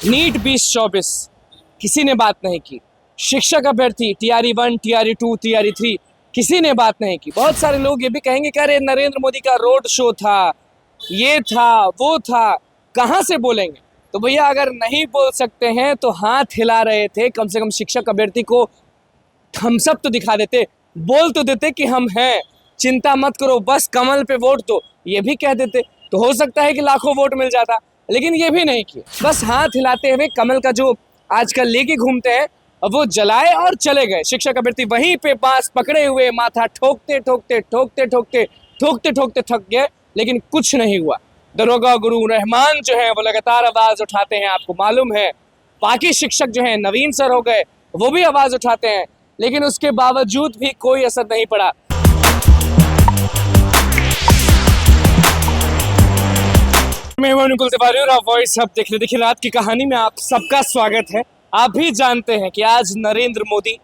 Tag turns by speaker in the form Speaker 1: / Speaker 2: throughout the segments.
Speaker 1: NEET 2024 किसी ने बात नहीं की। शिक्षक अभ्यर्थी टीआरई 1, टीआरई 2, टीआरई 3 किसी ने बात नहीं की। बहुत सारे लोग ये भी कहेंगे कि अरे नरेंद्र मोदी का रोड शो था, ये था, वो था, कहाँ से बोलेंगे। तो भैया अगर नहीं बोल सकते हैं तो हाथ हिला रहे थे, कम से कम शिक्षक अभ्यर्थी को थम्स अप तो दिखा देते, बोल तो देते कि हम हैं, चिंता मत करो, बस कमल पे वोट दो, ये भी कह देते तो हो सकता है कि लाखों वोट मिल जाता। लेकिन ये भी नहीं किए, बस हाथ हिलाते हुए कमल का जो आजकल लेके घूमते हैं वो जलाए और चले गए। शिक्षक अभ्यर्थी वहीं पे बांस पकड़े हुए माथा ठोकते ठोकते ठोकते ठोकते ठोकते ठोकते थक गए, लेकिन कुछ नहीं हुआ। दरोगा गुरु रहमान जो है वो लगातार आवाज उठाते हैं, आपको मालूम है। बाकी शिक्षक जो हैं नवीन सर हो गए, वो भी आवाज उठाते हैं, लेकिन उसके बावजूद भी कोई असर नहीं पड़ा। मैं हूं अनुकुल तिवारी और आप वॉइस हब देख रहे। देखिए, रात की कहानी में आप सबका स्वागत है। आप भी जानते हैं कि आज नरेंद्र मोदी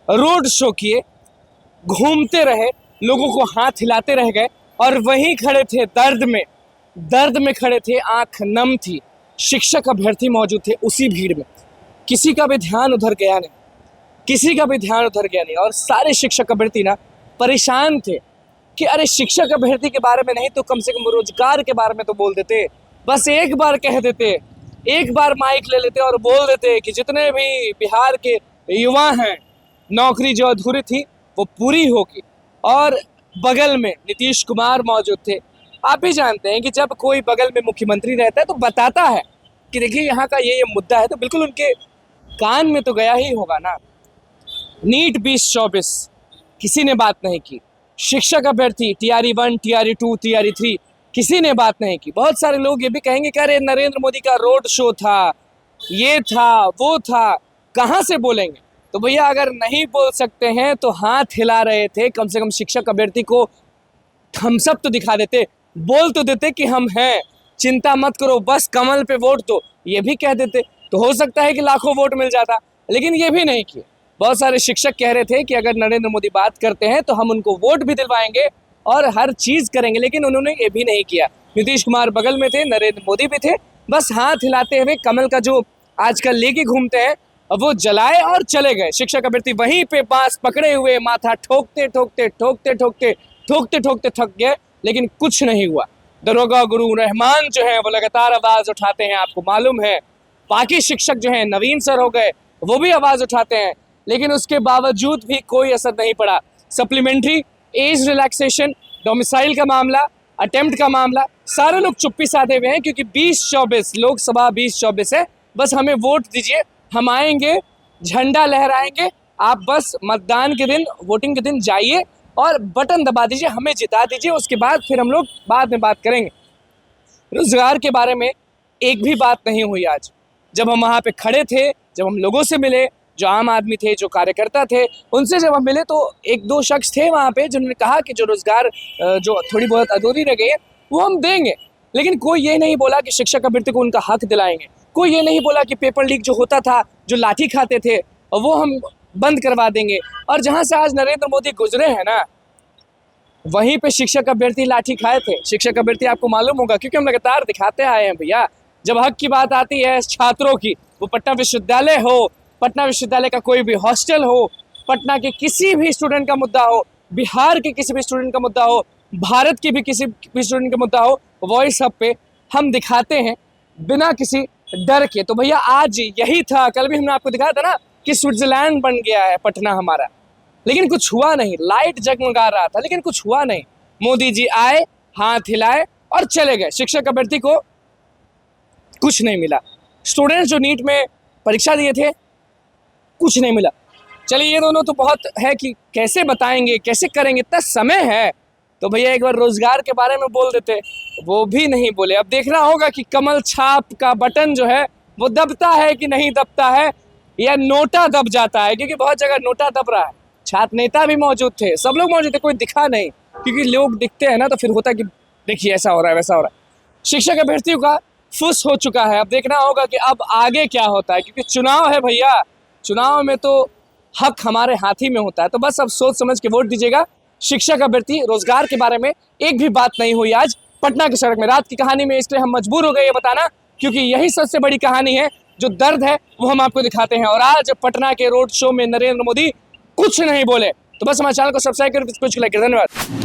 Speaker 1: रोड शो किए, घूमते रहे, लोगों को हाथ हिलाते रह गए और वहीं खड़े थे दर्द में खड़े थे, आंख नम थी। शिक्षक अभ्यर्थी मौजूद थे उसी भीड़ में, किसी का भी ध्यान उधर गया नहीं, और सारे शिक्षक अभ्यर्थी ना परेशान थे कि अरे शिक्षक अभ्यर्थी के बारे में नहीं तो कम से कम रोजगार के बारे में तो बोल देते। बस एक बार कह देते, एक बार माइक ले लेते और बोल देते कि जितने भी बिहार के युवा हैं, नौकरी जो अधूरी थी वो पूरी होगी। और बगल में नीतीश कुमार मौजूद थे। आप भी जानते हैं कि जब कोई बगल में मुख्यमंत्री रहता है तो बताता है कि देखिए यहाँ का ये मुद्दा है, तो बिल्कुल उनके कान में तो गया ही होगा ना। नीट 2024 किसी ने बात नहीं की। शिक्षक अभ्यर्थी टीआरई 1, टीआरई 2, टीआरई 3 किसी ने बात नहीं की। बहुत सारे लोग ये भी कहेंगे कि अरे नरेंद्र मोदी का रोड शो था, ये था, वो था, कहाँ से बोलेंगे। तो भैया अगर नहीं बोल सकते हैं तो हाथ हिला रहे थे, कम से कम शिक्षक अभ्यर्थी को थम्स अप तो दिखा देते, बोल तो देते कि हम हैं, चिंता मत करो, बस कमल पे वोट दो, ये भी कह देते तो हो सकता है कि लाखों वोट मिल जाता। लेकिन ये भी नहीं किए। बहुत सारे शिक्षक कह रहे थे कि अगर नरेंद्र मोदी बात करते हैं तो हम उनको वोट भी दिलवाएंगे और हर चीज करेंगे, लेकिन उन्होंने ये भी नहीं किया। नीतीश कुमार बगल में थे, नरेंद्र मोदी भी थे, बस हाथ हिलाते हुए कमल का जो आजकल लेके घूमते हैं वो जलाए और चले गए। शिक्षक अभ्यर्थी वहीं पे बांस पकड़े हुए माथा ठोकते ठोकते ठोकते ठोकते ठोकते ठोकते थक गए, लेकिन कुछ नहीं हुआ। दरोगा गुरु रहमान जो है वो लगातार आवाज उठाते हैं, आपको मालूम है। बाकी शिक्षक जो हैं नवीन सर हो गए, वो भी आवाज उठाते हैं, लेकिन उसके बावजूद भी कोई असर नहीं पड़ा। सप्लीमेंट्री, एज रिलैक्सेशन, डोमिसाइल का मामला, अटेम्प्ट का मामला, सारे लोग चुप्पी साधे हुए हैं क्योंकि 2024 लोकसभा 2024 है। बस हमें वोट दीजिए, हम आएंगे, झंडा लहराएंगे। आप बस मतदान के दिन, वोटिंग के दिन जाइए और बटन दबा दीजिए, हमें जिता दीजिए। उसके बाद फिर हम लोग बाद में बात करेंगे। रोजगार के बारे में एक भी बात नहीं हुई आज। जब हम वहाँ पे खड़े थे, जब हम लोगों से मिले, जो आम आदमी थे, जो कार्यकर्ता थे, उनसे जब हम मिले तो एक दो शख्स थे वहाँ पे जिन्होंने कहा कि जो रोजगार जो थोड़ी बहुत अधूरी रह गई है वो हम देंगे। लेकिन कोई ये नहीं बोला कि शिक्षक अभ्यर्थी को उनका हक दिलाएंगे। कोई ये नहीं बोला कि पेपर लीक जो होता था, जो लाठी खाते थे, वो हम बंद करवा देंगे। और जहाँ से आज नरेंद्र मोदी गुजरे हैं ना, वहीं पे शिक्षक अभ्यर्थी लाठी खाए थे। शिक्षक अभ्यर्थी आपको मालूम होगा क्योंकि हम लगातार दिखाते आए हैं भैया। जब हक की बात आती है छात्रों की, वो पटना विश्वविद्यालय हो, पटना विश्वविद्यालय का कोई भी हॉस्टल हो, पटना के किसी भी स्टूडेंट का मुद्दा हो, बिहार के किसी भी स्टूडेंट का मुद्दा हो, भारत के भी किसी भी स्टूडेंट का मुद्दा हो, वॉइस हब पे हम दिखाते हैं बिना किसी डर के। तो भैया आज यही था। कल भी हमने आपको दिखाया था ना कि स्विट्जरलैंड बन गया है पटना हमारा, लेकिन कुछ हुआ नहीं। लाइट जगमगा रहा था लेकिन कुछ हुआ नहीं। मोदी जी आए, हाथ हिलाए और चले गए। शिक्षक अभ्यर्थी को कुछ नहीं मिला। स्टूडेंट्स जो नीट में परीक्षा दिए थे, कुछ नहीं मिला। चलिए, ये दोनों तो बहुत है कि कैसे बताएंगे, कैसे करेंगे, इतना समय है तो भैया एक बार रोजगार के बारे में बोल देते, वो भी नहीं बोले। अब देखना होगा कि कमल छाप का बटन जो है वो दबता है कि नहीं दबता है, या नोटा दब जाता है, क्योंकि बहुत जगह नोटा दब रहा है। छात्र नेता भी मौजूद थे, सब लोग मौजूद थे, कोई दिखा नहीं, क्योंकि लोग दिखते हैं ना तो फिर होता है कि देखिए ऐसा हो रहा है, वैसा हो रहा है। शिक्षक अभ्यर्थियों का फुस हो चुका है। अब देखना होगा कि अब आगे क्या होता है, क्योंकि चुनाव है भैया। चुनाव में तो हक हमारे हाथ ही में होता है। तो बस अब सोच समझ के वोट दीजिएगा। शिक्षक अभ्यर्थी, रोजगार के बारे में एक भी बात नहीं हुई आज पटना की सड़क में। रात की कहानी में इसलिए हम मजबूर हो गए ये बताना, क्योंकि यही सबसे बड़ी कहानी है जो दर्द है वो हम आपको दिखाते हैं। और आज पटना के रोड शो में नरेंद्र मोदी कुछ नहीं बोले, तो बस हमारे चैनल को सब्सक्राइब करें, कुछ लाइक करें। धन्यवाद।